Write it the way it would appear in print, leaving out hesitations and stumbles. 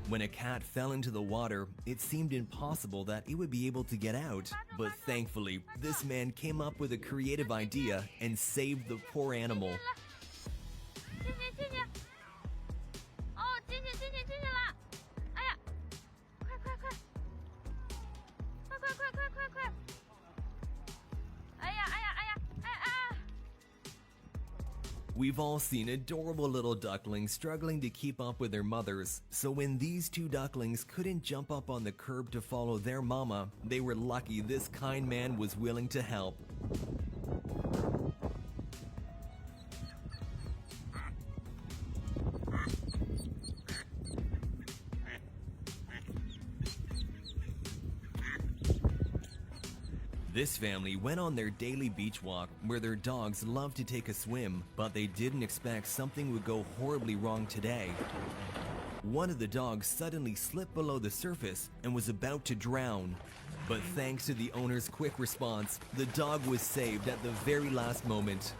When a cat fell into the water, it seemed impossible that it would be able to get out. But thankfully, this man came up with a creative idea and saved the poor animal. 进去！哦，进去！快快快！快快快！哎呀！哎呀！哎呀！哎呀！ We've all seen adorable little ducklings struggling to keep up with their mothers, so when these two ducklings couldn't jump up on the curb to follow their mama, they were lucky this kind man was willing to help. This family went on their daily beach walk where their dogs love to take a swim, but they didn't expect something would go horribly wrong today. One of the dogs suddenly slipped below the surface and was about to drown. But thanks to the owner's quick response, the dog was saved at the very last moment.